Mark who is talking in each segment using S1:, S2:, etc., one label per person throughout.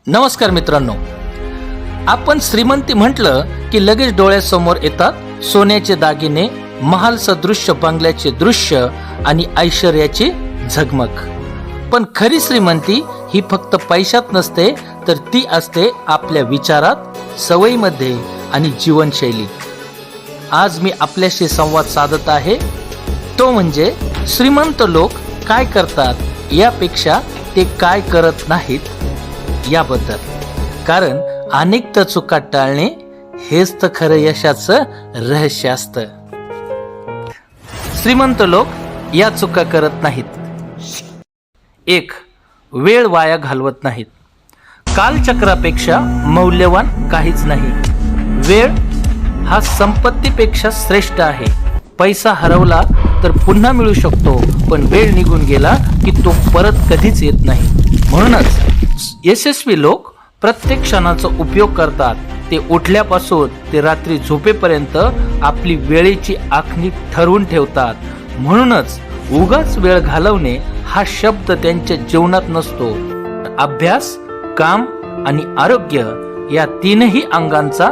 S1: नमस्कार मित्रांनो, आपण श्रीमंती म्हटलं की लगेच डोळ्यासमोर येतात सोन्याचे दागिने, महाल सदृश्य बंगल्याचे दृश्य आणि ऐश्वर्याची झगमग. पण खरी श्रीमंती ही फक्त पैशात नसते, तर ती असते आपल्या विचारात, सवयीमध्ये आणि जीवनशैलीत. आज मी आपल्याशी संवाद साधत आहे तो म्हणजे श्रीमंत लोक काय करतात यापेक्षा ते काय करत नाहीत याबद्दल. कारण अनेक चुका टाळणे हेच तर खरं यशाचं रहस्य असतं. श्रीमंत लोक या चुका करत नाहीत. 1. वेळ वाया घालवत नाहीत. कालचक्रापेक्षा मौल्यवान काहीच नाही. वेळ हा संपत्तीपेक्षा श्रेष्ठ आहे. पैसा हरवला तर पुन्हा मिळू शकतो, पण वेळ निघून गेला की तो परत कधीच येत नाही. म्हणूनच यशस्वी लोक प्रत्येक क्षणाचा उपयोग करतात. ते उठल्यापासून ते रात्री झोपेपर्यंत आपली वेळेची आखणी ठरवून ठेवतात. म्हणूनच उगाच वेळ घालवणे हा शब्द त्यांच्या जीवनात नसतो. अभ्यास, काम आणि आरोग्य या तीनही अंगांचा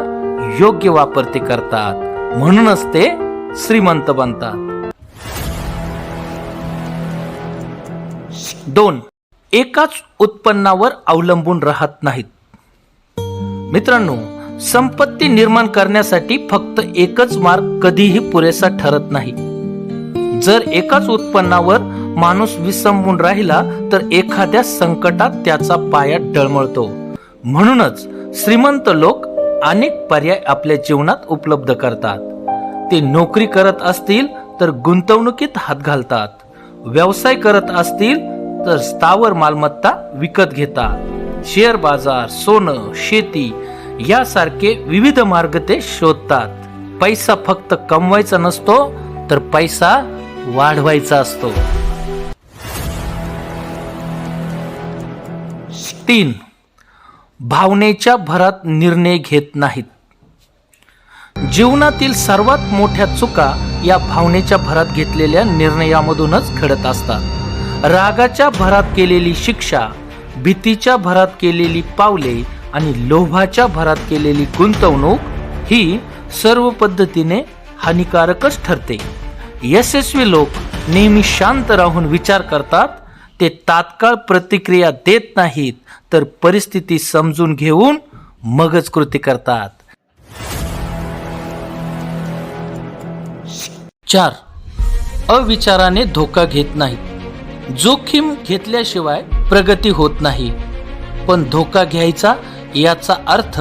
S1: योग्य वापर ते करतात. म्हणूनच ते श्रीमंत बनतात. 2. एकाच उत्पन्नावर अवलंबून राहत नाहीत. मित्रांनो, संपत्ती निर्माण करण्यासाठी फक्त एकच मार्ग कधीही पुरेसा ठरत नाही. जर एकाच उत्पन्नावर माणूस विसंबून राहिला तर एखाद्या संकटात त्याचा पाया डळमळतो. म्हणूनच श्रीमंत लोक अनेक पर्याय आपल्या जीवनात उपलब्ध करतात. ते नोकरी करत असतील तर गुंतवणुकीत हात घालतात. व्यवसाय करत असतील तर स्थावर मालमत्ता विकत घेतात. शेअर बाजार, सोनं, शेती यासारखे विविध मार्ग ते शोधतात. पैसा फक्त कमवायचा नसतो, तर पैसा वाढवायचा असतो. 3. भावनेच्या भरात निर्णय घेत नाहीत. जीवनातील सर्वात मोठ्या चुका या भावनेच्या भरात घेतलेल्या निर्णयामधूनच घडत असतात. रागाच्या भरात केलेली शिक्षा, भीतीच्या भरात केलेली पावले आणि लोभाच्या भरात केलेली गुंतवणूक ही सर्व पद्धतीने हानिकारकच ठरते. यशस्वी लोक नेहमी शांत राहून विचार करतात. ते तात्काळ प्रतिक्रिया देत नाहीत, तर परिस्थिती समजून घेऊन मगच कृती करतात. 4. अविचाराने धोका घेत नाहीत. जोखीम घेतल्याशिवाय प्रगती होत नाही, पण धोका घ्यायचा याचा अर्थ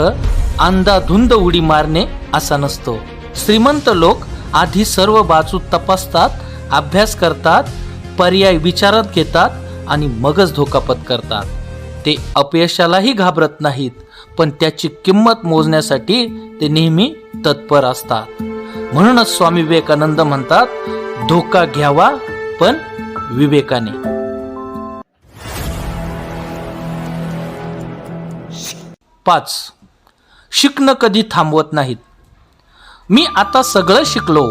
S1: अंधाधुंद उडी मारणे असा नसतो. श्रीमंत लोक आधी सर्व बाजू तपासतात, अभ्यास करतात, पर्याय विचारात घेतात आणि मगच धोका पत्करतात. ते अपयशालाही घाबरत नाहीत, पण त्याची किंमत मोजण्यासाठी ते नेहमी तत्पर असतात. म्हणूनच स्वामी विवेकानंद म्हणतात, धोका घ्यावा पण विवेकाने. 5. शिकणं कधी थांबवत नाहीत. मी आता सगळं शिकलो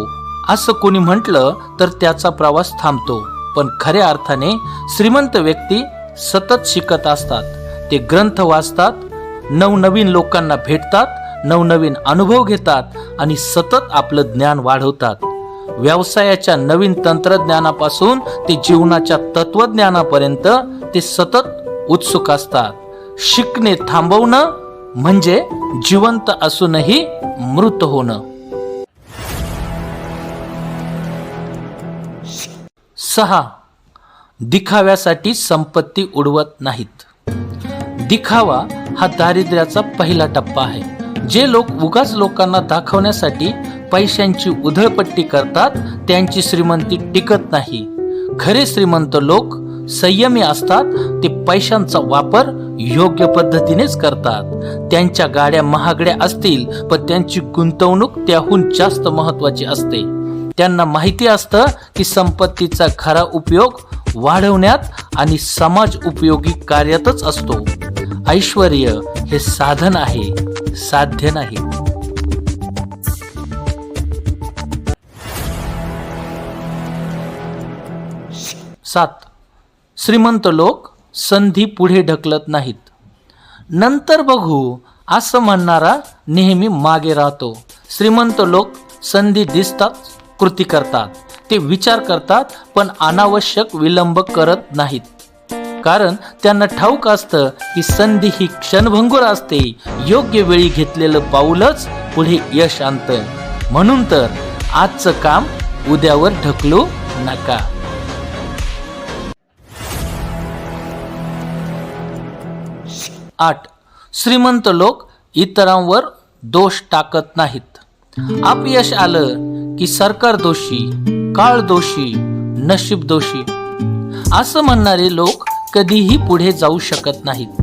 S1: असं कोणी म्हटलं तर त्याचा प्रवास थांबतो. पण खऱ्या अर्थाने श्रीमंत व्यक्ती सतत शिकत असतात. ते ग्रंथ वाचतात, नवनवीन लोकांना भेटतात, नवनवीन अनुभव घेतात आणि सतत आपलं ज्ञान वाढवतात. व्यवसायाच्या नवीन तंत्रज्ञानापासून ते जीवनाच्या तत्वज्ञानापर्यंत ते सतत उत्सुक असतात. शिकणे थांबवणं म्हणजे जिवंत असूनही मृत होणं. 6. दिखाव्यासाठी संपत्ती उडवत नाहीत. दिखावा हा दारिद्र्याचा पहिला टप्पा आहे. जे लोक उगाच लोकांना दाखवण्यासाठी पैशांची उधळपट्टी करतात त्यांची श्रीमंती टिकत नाही. खरे श्रीमंत लोक संयमी असतात. ते पैशांचा वापर योग्य पद्धतीनेच करतात. त्यांच्या गाड्या महागड्या असतील, पण त्यांची गुंतवणूक त्याहून जास्त महत्वाची असते. त्यांना माहिती असतं की संपत्तीचा खरा उपयोग वाढवण्यात आणि समाज उपयोगी कार्यातच असतो. ऐश्वर्य हे साधन आहे, साध्य नाही. 7. श्रीमंत लोक संधी पुढे ढकलत नाहीत. नंतर बघू असं म्हणणारा नेहमी मागे राहतो. श्रीमंत लोक संधी दिसतात, कृती करतात. ते विचार करतात पण अनावश्यक विलंब करत नाहीत. कारण त्यांना ठाऊक असतं की संधी ही क्षणभंगुर असते. योग्य वेळी घेतलेलं पाऊलच पुढे यश आणतं. म्हणून तर आजचं काम उद्यावर ढकलू नका. 8. श्रीमंत लोक इतरांवर दोष टाकत नाहीत. अपयश आलं की सरकार दोषी, काळ दोषी, नशीब दोषी असं म्हणणारे लोक कधीही पुढे जाऊ शकत नाहीत.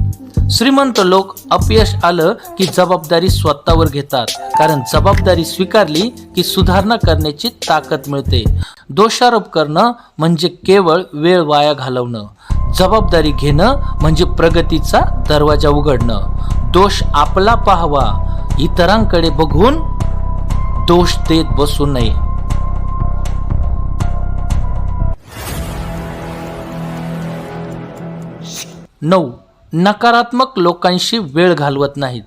S1: श्रीमंत लोक अपयश आलं की जबाबदारी स्वतःवर घेतात. कारण जबाबदारी स्वीकारली की सुधारणा करण्याची ताकद मिळते. दोषारोप करणं म्हणजे केवळ वेळ वाया घालवणं. जबाबदारी घेणं म्हणजे प्रगतीचा दरवाजा उघडणं. दोष आपला पाहावा, इतरांकडे बघून दोष देत बसू नये. 9. नकारात्मक लोकांशी वेळ घालवत नाहीत.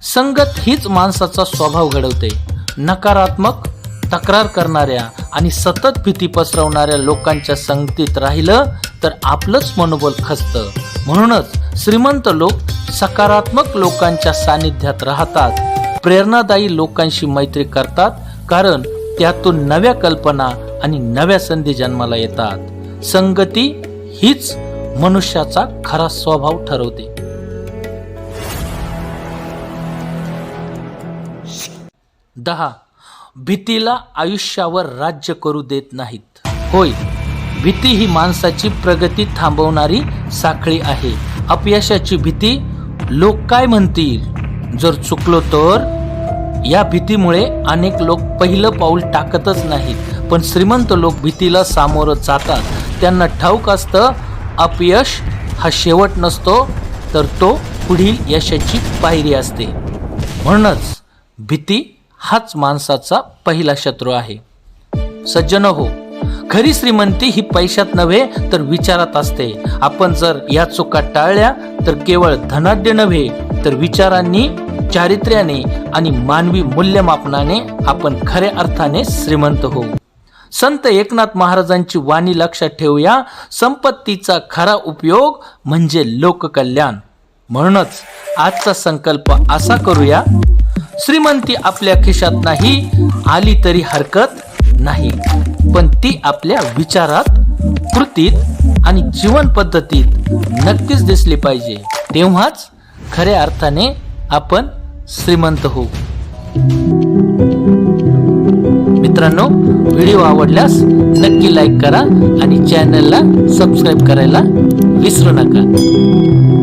S1: संगत हीच माणसाचा स्वभाव घडवते. नकारात्मक, तक्रार करणाऱ्या आणि सतत भीती पसरवणाऱ्या लोकांच्या संगतीत राहिलं तर आपलंच मनोबल खचतं. म्हणूनच श्रीमंत लोक सकारात्मक लोकांच्या सानिध्यात राहतात. प्रेरणादायी लोकांशी मैत्री करतात. कारण त्यातून नव्या कल्पना आणि नव्या संधी जन्माला येतात. संगती हीच मनुष्याचा खरा स्वभाव ठरवते. 10. भीतीला आयुष्यावर राज्य करू देत नाहीत. होय, भीती ही माणसाची प्रगती थांबवणारी साखळी आहे. अपयशाची भीती, लोक काय म्हणतील, जर चुकलो तर, या भीतीमुळे अनेक लोक पहिलं पाऊल टाकतच नाहीत. पण श्रीमंत लोक भीतीला सामोरं जातात. त्यांना ठाऊक असतं अपयश हा शेवट नसतो, तर तो पुढील यशाची पायरी असते. म्हणूनच भीती हाच माणसाचा पहिला शत्रू आहे. सज्जन हो, खरी श्रीमंती ही पैशात नव्हे तर विचारात असते. आपण जर या चुका टाळल्या तर केवळ धनाढ्य नव्हे तर विचारांनी, चारित्र्याने आणि मानवी मूल्यमापनाने आपण खऱ्या अर्थाने श्रीमंत होऊ. संत एकनाथ महाराजांची वाणी लक्षात ठेवूया. संपत्तीचा खरा उपयोग म्हणजे लोककल्याण. म्हणूनच आजचा संकल्प असा करूया, श्रीमंती आपल्या खिशात नाही, आली तरी हरकत नाही, पण ती आपल्या विचारात, कृतीत आणि जीवन पद्धतीत नक्कीच दिसली पाहिजे. तेव्हाच खऱ्या अर्थाने आपण श्रीमंत होऊ. मित्रांनो, व्हिडिओ आवडल्यास नक्की लाईक करा आणि चॅनलला सबस्क्राईब करायला विसरू नका.